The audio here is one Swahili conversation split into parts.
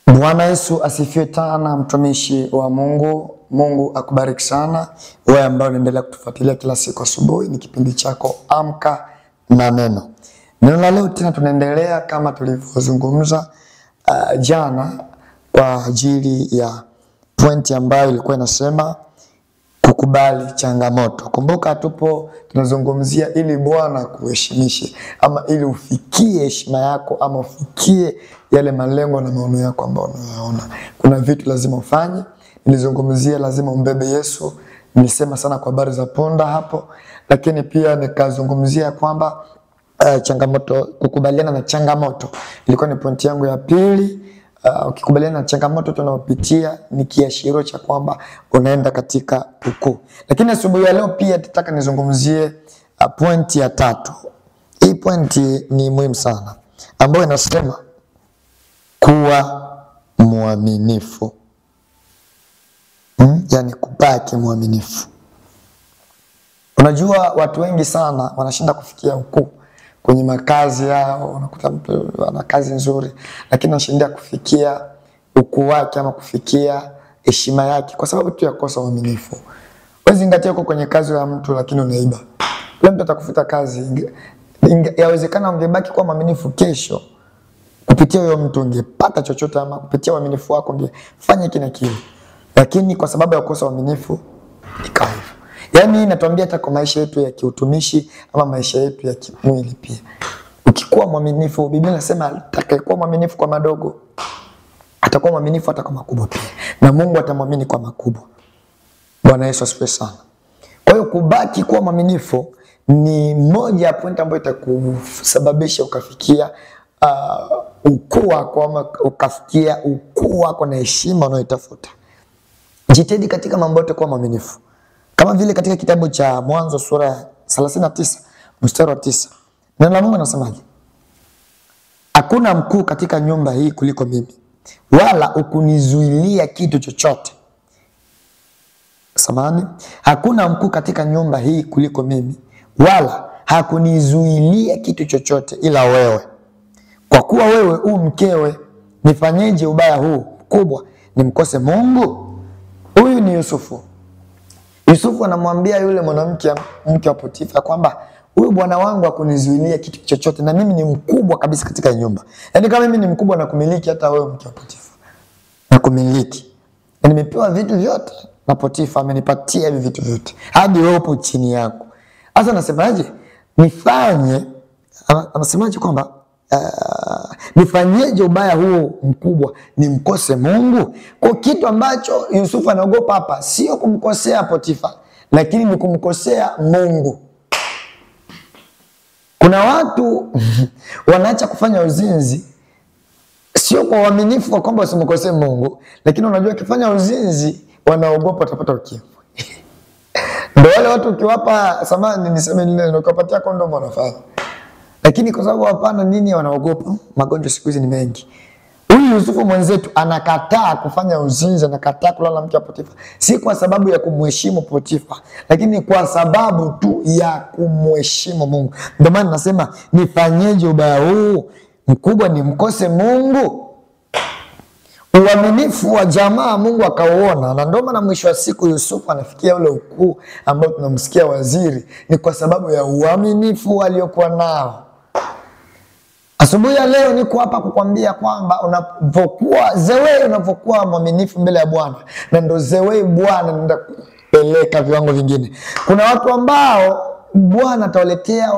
Bwana Yesu asifiwe sana, mtumishi wa Mungu. Mungu akubariki sana. Wewe ambao unaendelea kutufuatilia kila siku asubuhi, ni kipindi chako Amka na Neno. Neno la leo tena tunaendelea kama tulivyozungumza jana kwa ajili ya point ambayo ilikuwa inasema kukubali changamoto. Kumbuka tupo tunazungumzia ili Bwana kuheshimishe, ama ili ufikie heshima yako, ama ufikie yale malengo na maono yako ambayo unayaona. Kuna vitu lazima ufanye. Nilizungumzia lazima umbebe Yesu. Nilisema sana kwa habari za ponda hapo, lakini pia nikazungumzia kwamba changamoto, kukubaliana na changamoto ilikuwa ni point yangu ya pili. Ukikubaliana na changamoto tunayopitia ni kiashirio cha kwamba unaenda katika ukuu. Lakini asubuhi ya leo pia nataka nizungumzie point ya tatu. Hii point ni muhimu sana, ambayo inasema kuwa mwaminifu. Yani kubaki mwaminifu. Unajua watu wengi sana wanashinda kufikia ukuu kwenye makazi yao. Unakuta mtu ana kazi nzuri, lakini anashinda kufikia ukuu wake ama kufikia heshima yake kwa sababu tu ya kosa uaminifu. Wewe zingatia uko kwenye kazi ya mtu lakini unaiba. Yule mtu atakufuta kazi. Yawezekana ungebaki kwa mwaminifu, kesho kupitia huyo mtu ungepata chochote, ama kupitia uaminifu wako ungefanya kile kile. Lakini kwa sababu ya kosa uaminifu ikawa hivyo. Yani inatuambia hata kwa maisha yetu ya kiutumishi ama maisha yetu ya kimwili pia. Ukikuwa mwaminifu, Biblia inasema atakayekuwa mwaminifu kwa madogo atakuwa mwaminifu hata kwa makubwa pia. Na Mungu atamwamini kwa makubwa. Bwana Yesu asifiwe sana. Kwa hiyo kubaki kuwa mwaminifu ni moja ya point ambayo itakusababisha ukafikia ukuu wako, ama ukafikia ukuu wako na heshima unayotafuta. Jitahidi katika mambo yote kuwa mwaminifu. Kama vile katika kitabu cha Mwanzo sura ya 39 mstari wa 9. Neno la Mungu linasemaje? Hakuna mkuu katika nyumba hii kuliko mimi, wala ukunizuilia kitu chochote. Samahani, hakuna mkuu katika nyumba hii kuliko mimi, wala hakunizuilia kitu chochote ila wewe. Kwa kuwa wewe mkewe, nifanyeje ubaya huu mkubwa nimkose Mungu? Huyu ni Yusufu. Yusufu anamwambia yule mwanamke, mke wa Potifa, kwamba huyu bwana wangu hakunizuilia kitu chochote, na mimi ni mkubwa kabisa katika nyumba. Yaani kama mimi ni mkubwa na kumiliki hata wewe mke wa Potifa. Na kumiliki. Na nimepewa vitu vyote na Potifa, amenipatia hivi vitu vyote. Hadi wewe upo chini yangu. Sasa anasemaje? Anasemaje kwamba nifanyeje ubaya huu mkubwa nimkose Mungu? Kwa kitu ambacho Yusufu anaogopa hapa sio kumkosea Potifa, lakini ni kumkosea Mungu. Kuna watu wanaacha kufanya uzinzi sio kwa uaminifu wa kwamba usimkosee Mungu, lakini unajua kifanya uzinzi wanaogopa watapata ukimwi. Ndio wale watu ukiwapa samani niseme nile ukapatia kondom wanafanya. Lakini kwa sababu hapana nini wanaogopa, magonjwa siku hizi ni mengi. Huyu Yusufu mwenzetu anakataa kufanya uzinzi, anakataa kulala mke wa Potifa. Si kwa sababu ya kumheshimu Potifa, lakini kwa sababu tu ya kumheshimu Mungu. Ndio maana nasema nifanyeje ubaya huu mkubwa nimkose Mungu? Uaminifu wa jamaa Mungu akauona, na ndio maana mwisho wa siku Yusufu anafikia ule ukuu ambao tunamsikia waziri, ni kwa sababu ya uaminifu aliokuwa nao. Asubuhi ya leo niko hapa kukwambia kwamba unapokuwa mwaminifu mbele ya Bwana, na ndo Bwana anaenda kupeleka viwango vingine. Kuna watu ambao Bwana atawaletea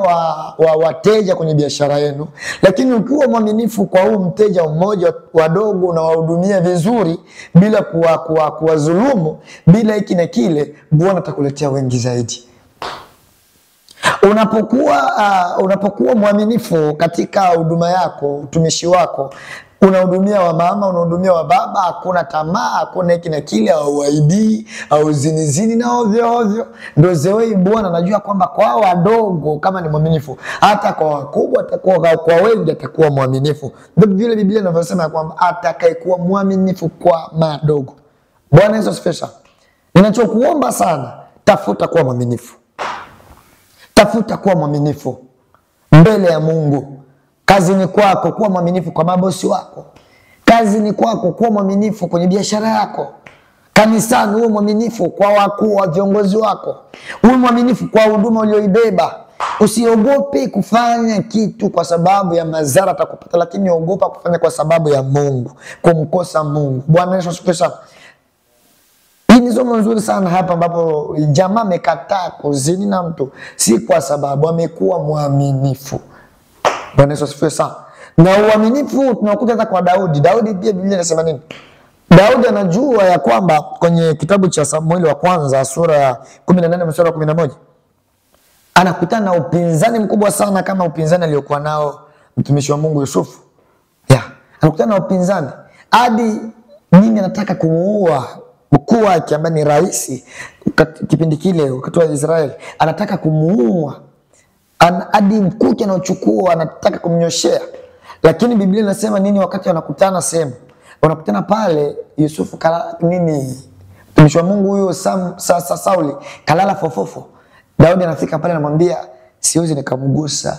wateja kwenye biashara yenu, lakini ukiwa mwaminifu kwa huu mteja mmoja wadogo na wahudumia vizuri bila kuwadhulumu, bila hiki na kile, Bwana atakuletea wengi zaidi. Unapokuwa mwaminifu katika huduma yako, utumishi wako, unahudumia wa mama, unahudumia wa baba, hakuna tamaa, hakuna hiki na kile, au waibii, au zinizini na ovyo. Ndio Bwana anajua kwamba kwa wadogo kama ni mwaminifu, hata kwa wakubwa atakuwa, kwa wengi atakuwa mwaminifu. Ndio vile Biblia inavyosema kwamba atakayekuwa mwaminifu kwa madogo. Bwana Yesu asifiwe. Ninachokuomba sana, tafuta kuwa mwaminifu. Tafuta kuwa mwaminifu mbele ya Mungu. Kazini kwako kuwa mwaminifu kwa mabosi wako. kazini kwako, kuwa mwaminifu kwenye biashara yako. Kanisani uwe mwaminifu kwa wakuu wa viongozi wako. Uwe mwaminifu kwa huduma ulioibeba. Usiogope kufanya kitu kwa sababu ya madhara atakupata, lakini ogopa kufanya kwa sababu ya Mungu, kumkosa Mungu. Bwana Yesu asifiwe sana. Hii ni somo nzuri sana hapa ambapo jamaa amekataa kuzini na mtu si kwa sababu amekuwa mwaminifu. Bwana Yesu asifiwe sana. Na uaminifu tunakuta hata kwa Daudi. Daudi pia Biblia inasema nini? Daudi anajua ya kwamba kwenye kitabu cha Samueli wa kwanza sura ya 18 mstari wa 11 anakutana na upinzani mkubwa sana kama upinzani aliyokuwa nao mtumishi wa Mungu Yusufu. Anakutana na upinzani hadi mimi anataka kumuua mkuu wake ambaye ni rais kipindi kile wakati wa Israeli. Anataka kumuua hadi mkuki anaochukua anataka kumnyoshea. Lakini Biblia inasema nini wakati wanakutana sehemu? Wanakutana pale Yusufu mtumishi wa Mungu huyo Sauli kalala fofofo. Daudi anafika pale anamwambia siwezi nikamgusa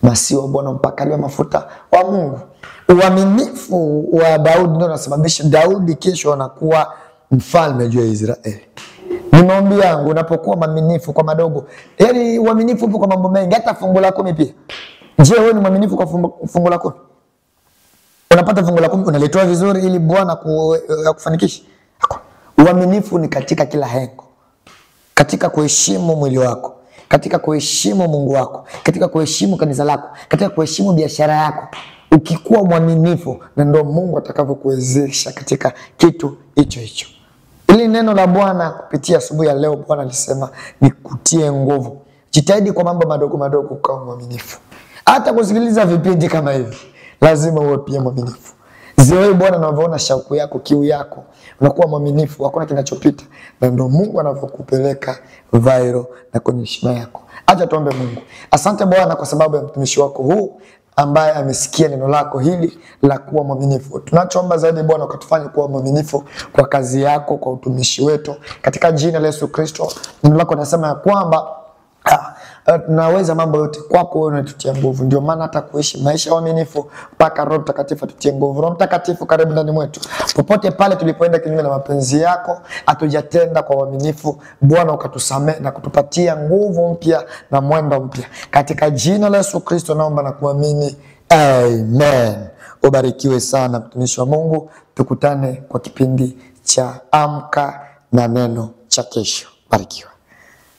masiwa wa Bwana mpaka aliwe mafuta wa Mungu. Uaminifu wa Daudi ndio unasababisha Daudi kesho anakuwa mfalme juu ya Israeli. Ni maombi yangu unapokuwa mwaminifu kwa madogo. Yaani uaminifu upo kwa mambo mengi, hata fungu la 10 pia. Je, wewe ni mwaminifu kwa fungu la 10? Unapata fungu la 10 unalitoa vizuri ili Bwana kufanikisha? Uaminifu ni katika kila hengo. Katika kuheshimu mwili wako, katika kuheshimu Mungu wako, katika kuheshimu kanisa lako, katika kuheshimu biashara yako. Ukikuwa mwaminifu na ndio Mungu atakavyokuwezesha katika kitu hicho hicho. Ili neno la Bwana kupitia asubuhi ya leo Bwana alisema nikutie nguvu. Jitahidi kwa mambo madogo madogo ukawa mwaminifu. Hata kusikiliza vipindi kama hivi lazima uwe pia mwaminifu. Ziwe Bwana anavyoona shauku yako, kiu yako, unakuwa mwaminifu, hakuna kinachopita na ndio Mungu anavyokupeleka viral na kwenye heshima yako. Acha tuombe Mungu. Asante Bwana kwa sababu ya mtumishi wako huu ambaye amesikia neno lako hili la kuwa mwaminifu. Tunachoomba zaidi Bwana ukatufanye kuwa mwaminifu kwa kazi yako, kwa utumishi wetu katika jina la Yesu Kristo. Neno lako linasema ya kwamba tunaweza mambo yote kwako wewe unatutia nguvu. Ndio maana hata kuishi maisha ya uaminifu mpaka Roho Mtakatifu atutie nguvu. Roho Mtakatifu karibu ndani mwetu. Popote pale tulipoenda kinyume na mapenzi yako, hatujatenda kwa uaminifu, Bwana ukatusamee na kutupatia nguvu mpya na mwendo mpya. Katika jina la Yesu Kristo naomba na kuamini. Amen. Ubarikiwe sana mtumishi wa Mungu. Tukutane kwa kipindi cha Amka na Neno cha kesho. Barikiwa.